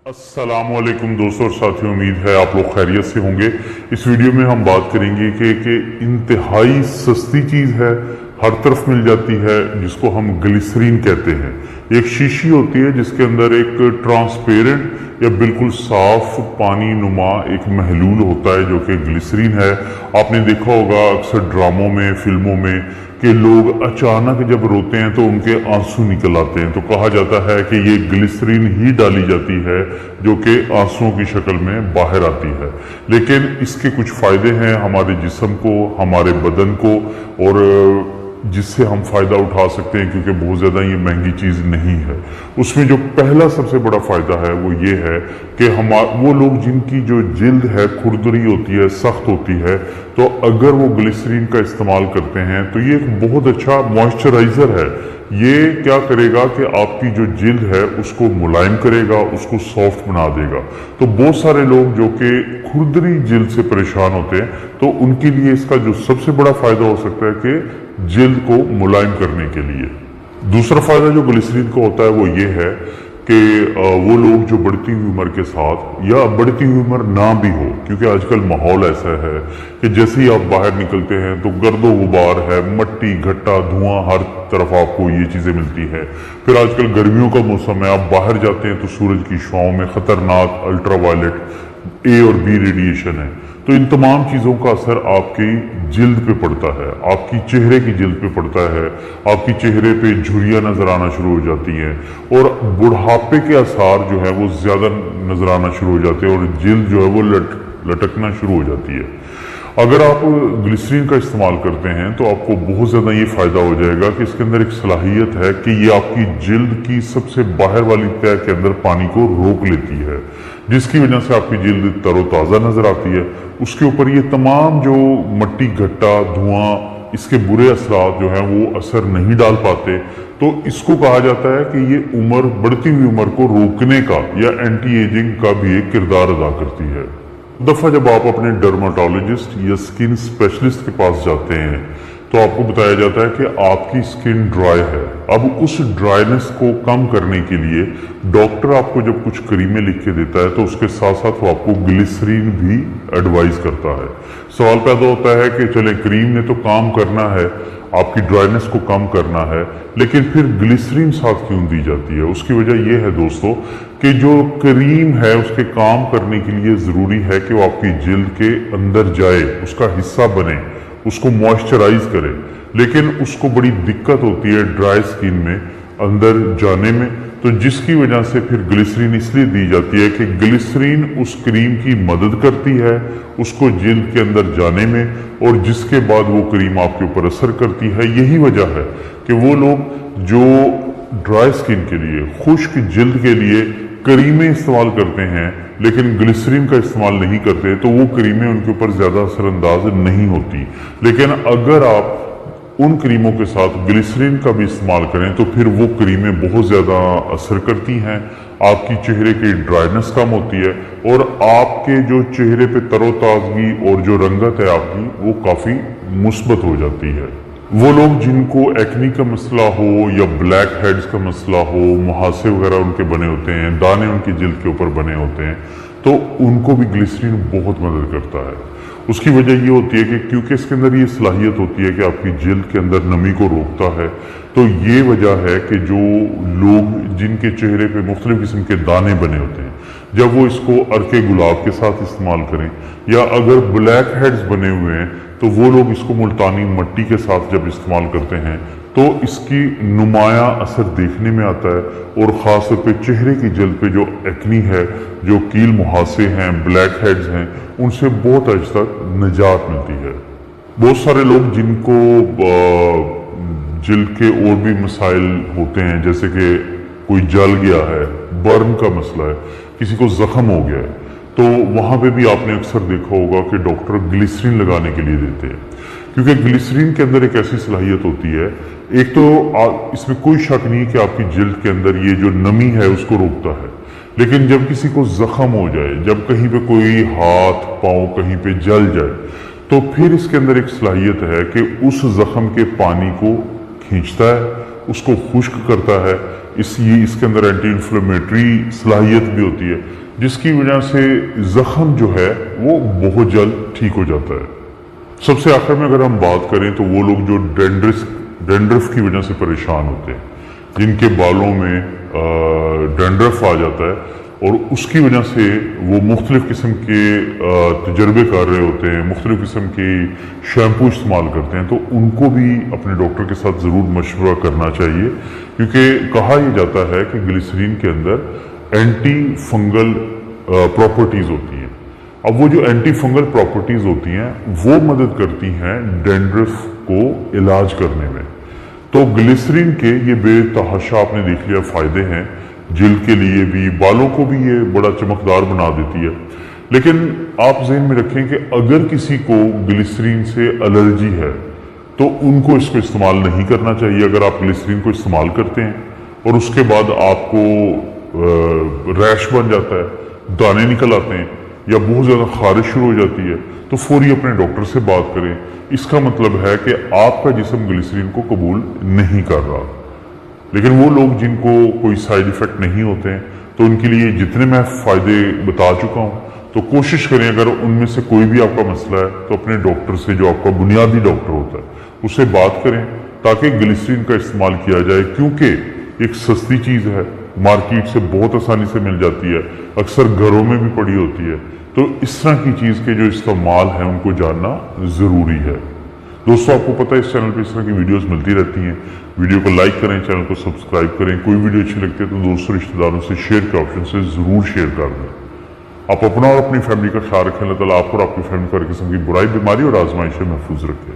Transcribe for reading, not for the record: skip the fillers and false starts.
अस्सलामुअलैकुम दोस्तों और साथियों, उम्मीद है आप लोग खैरियत से होंगे। इस वीडियो में हम बात करेंगे कि इंतहाई सस्ती चीज़ है, हर तरफ मिल जाती है, जिसको हम ग्लिसरीन कहते हैं। एक शीशी होती है जिसके अंदर एक ट्रांसपेरेंट या बिल्कुल साफ पानी नुमा एक महलूल होता है जो कि ग्लिसरीन है। आपने देखा होगा अक्सर ड्रामों में, फिल्मों में कि लोग अचानक जब रोते हैं तो उनके आंसू निकल आते हैं, तो कहा जाता है कि ये ग्लिसरीन ही डाली जाती है जो कि आंसुओं की शक्ल में बाहर आती है। लेकिन इसके कुछ फ़ायदे हैं हमारे जिस्म को, हमारे बदन को, और जिससे हम फ़ायदा उठा सकते हैं क्योंकि बहुत ज़्यादा ये महंगी चीज़ नहीं है। उसमें जो पहला सबसे बड़ा फ़ायदा है वो ये है कि वो लोग जिनकी जो जिल्द है खुरदरी होती है, सख्त होती है, तो अगर वो ग्लिसरीन का इस्तेमाल करते हैं तो ये एक बहुत अच्छा मॉइस्चराइज़र है। ये क्या करेगा कि आपकी जो जिल्द है उसको मुलायम करेगा, उसको सॉफ्ट बना देगा। तो बहुत सारे लोग जो कि खुरदरी जिल्द से परेशान होते हैं तो उनके लिए इसका जो सबसे बड़ा फ़ायदा हो सकता है कि जिल्द को मुलायम करने के लिए। दूसरा फ़ायदा जो ग्लिसरीन का होता है वो ये है कि वो लोग जो बढ़ती हुई उम्र के साथ, या बढ़ती हुई उम्र ना भी हो, क्योंकि आजकल माहौल ऐसा है कि जैसे ही आप बाहर निकलते हैं तो गर्दो गुबार है, मट्टी घट्टा धुआं, हर तरफ आपको ये चीज़ें मिलती है। फिर आजकल गर्मियों का मौसम है, आप बाहर जाते हैं तो सूरज की छांव में ख़तरनाक अल्ट्रावायलेट ए और बी रेडिएशन है। तो इन तमाम चीज़ों का असर आपकी जिल्द पे पड़ता है, आपकी चेहरे की जिल्द पे पड़ता है, आपकी चेहरे पे झुर्रियाँ नज़र आना शुरू हो जाती हैं और बुढ़ापे के आसार जो है वो ज़्यादा नज़र आना शुरू हो जाते हैं और जिल्द जो है वो लटकना शुरू हो जाती है। अगर आप ग्लिसरीन का इस्तेमाल करते हैं तो आपको बहुत ज़्यादा ये फ़ायदा हो जाएगा कि इसके अंदर एक सलाहियत है कि ये आपकी जिल्द की सबसे बाहर वाली तह के अंदर पानी को रोक लेती है, जिसकी वजह से आपकी जिल्द तरोताज़ा नज़र आती है। उसके ऊपर ये तमाम जो मट्टी घट्टा धुआं, इसके बुरे असरात जो हैं वो असर नहीं डाल पाते। तो इसको कहा जाता है कि ये उम्र, बढ़ती हुई उम्र को रोकने का या एंटी एजिंग का भी एक किरदार अदा करती है। दफ़ा जब आप अपने डर्माटोलॉजिस्ट या स्किन स्पेशलिस्ट के पास जाते हैं तो आपको बताया जाता है कि आपकी स्किन ड्राई है। अब उस ड्राइनेस को कम करने के लिए डॉक्टर आपको जब कुछ क्रीमें लिख के देता है तो उसके साथ साथ वो आपको ग्लिसरीन भी एडवाइस करता है। सवाल पैदा होता है कि चले क्रीम ने तो काम करना है, आपकी ड्राइनेस को कम करना है, लेकिन फिर ग्लिसरीन साथ क्यों दी जाती है? उसकी वजह यह है दोस्तों कि जो क्रीम है उसके काम करने के लिए ज़रूरी है कि वो आपकी जिल्द के अंदर जाए, उसका हिस्सा बने, उसको मॉइस्चराइज करे, लेकिन उसको बड़ी दिक्कत होती है ड्राई स्किन में अंदर जाने में। तो जिसकी वजह से फिर ग्लिसरीन इसलिए दी जाती है कि ग्लिसरीन उस क्रीम की मदद करती है उसको जिल्द के अंदर जाने में, और जिसके बाद वो क्रीम आपके ऊपर असर करती है। यही वजह है कि वो लोग जो ड्राई स्किन के लिए, खुश्क जिल्द के लिए क्रीमें इस्तेमाल करते हैं लेकिन ग्लिसरीन का इस्तेमाल नहीं करते, तो वो क्रीमें उनके ऊपर ज़्यादा असरअंदाज नहीं होती। लेकिन अगर आप उन क्रीमों के साथ ग्लिसरीन का भी इस्तेमाल करें तो फिर वो क्रीमें बहुत ज़्यादा असर करती हैं, आपकी चेहरे की ड्राइनेस कम होती है और आपके जो चेहरे पे तरोताज़गी और जो रंगत है आपकी वो काफ़ी मुस्बत हो जाती है। वो लोग जिनको एक्नी का मसला हो या ब्लैक हेड्स का मसला हो, मुहासे वगैरह उनके बने होते हैं, दाने उनकी जिल्द के ऊपर बने होते हैं, तो उनको भी ग्लिसरीन बहुत मदद करता है। उसकी वजह ये होती है कि क्योंकि इसके अंदर ये सलाहियत होती है कि आपकी जिल्द के अंदर नमी को रोकता है। तो ये वजह है कि जो लोग जिनके चेहरे पे मुख्तलिफ किस्म के दाने बने होते हैं, जब वो इसको अर्के गुलाब के साथ इस्तेमाल करें, या अगर ब्लैक हेड्स बने हुए हैं तो वो लोग इसको मुल्तानी मट्टी के साथ जब इस्तेमाल करते हैं तो इसकी नुमाया असर देखने में आता है, और ख़ास तौर पे चेहरे की जल्द पे जो एक्नी है, जो कील मुहासे हैं, ब्लैक हेड्स हैं, उनसे बहुत हद तक निजात मिलती है। बहुत सारे लोग जिनको जिल्द के और भी मसाइल होते हैं, जैसे कि कोई जल गया है, बर्न का मसला है, किसी को ज़ख्म हो गया है, तो वहाँ पे भी आपने अक्सर देखा होगा कि डॉक्टर ग्लिसरीन लगाने के लिए देते हैं, क्योंकि ग्लिसरीन के अंदर एक ऐसी सलाहियत होती है, एक तो इसमें कोई शक नहीं है कि आपकी जिल्द के अंदर ये जो नमी है उसको रोकता है, लेकिन जब किसी को ज़ख्म हो जाए, जब कहीं पे कोई हाथ पाँव कहीं पे जल जाए, तो फिर इसके अंदर एक सलाहियत है कि उस ज़ख्म के पानी को खींचता है, उसको खुश्क करता है, ये इसके अंदर एंटी इन्फ्लेमेटरी सलाहियत भी होती है, जिसकी वजह से ज़ख़म जो है वो बहुत जल्द ठीक हो जाता है। सबसे आखिर में अगर हम बात करें तो वो लोग जो डेंड्रफ की वजह से परेशान होते हैं, जिनके बालों में डेंड्रफ आ जाता है और उसकी वजह से वो मुख्तलिफ़ किस्म के तजर्बे कर रहे होते हैं, मुख्तलिफ़ किस्म के शैम्पू इस्तेमाल करते हैं, तो उनको भी अपने डॉक्टर के साथ ज़रूर मशवरा करना चाहिए, क्योंकि कहा यह जाता है कि ग्लिसरीन के अंदर एंटी फंगल प्रॉपर्टीज़ होती हैं। अब वो जो एंटी फंगल प्रॉपर्टीज़ होती हैं वो मदद करती हैं डेंड्रफ को इलाज करने में। तो ग्लिसरीन के ये बेतहाशा आपने देख लिया फ़ायदे हैं, जिल्द के लिए भी, बालों को भी ये बड़ा चमकदार बना देती है। लेकिन आप ज़हन में रखें कि अगर किसी को ग्लिसरीन से एलर्जी है तो उनको इसको इस्तेमाल नहीं करना चाहिए। अगर आप ग्लिसरीन को इस्तेमाल करते हैं और उसके बाद आपको रैश बन जाता है, दाने निकल आते हैं या बहुत ज़्यादा खारिश शुरू हो जाती है, तो फौरी अपने डॉक्टर से बात करें। इसका मतलब है कि आपका जिस्म ग्लिसरीन को कबूल नहीं कर रहा। लेकिन वो लोग जिनको कोई साइड इफ़ेक्ट नहीं होते हैं, तो उनके लिए जितने मैं फ़ायदे बता चुका हूँ, तो कोशिश करें अगर उनमें से कोई भी आपका मसला है तो अपने डॉक्टर से, जो आपका बुनियादी डॉक्टर होता है, उससे बात करें ताकि ग्लिसरीन का इस्तेमाल किया जाए, क्योंकि एक सस्ती चीज़ है, मार्केट से बहुत आसानी से मिल जाती है, अक्सर घरों में भी पड़ी होती है। तो इस तरह की चीज़ के जो इस्तेमाल है उनको जानना ज़रूरी है। दोस्तों, आपको पता है इस चैनल पे इस तरह की वीडियोस मिलती रहती हैं। वीडियो को लाइक करें, चैनल को सब्सक्राइब करें। कोई वीडियो अच्छी लगती है तो दोस्तों रिश्तेदारों से शेयर के ऑप्शन से ज़रूर शेयर कर दें। आप अपना और अपनी फैमिली का ख्याल रखें। अल्लाह ताला आपको और आपकी फैमिली को हर किस्म की बुराई, बीमारी और आजमाइश से महफूज रखें।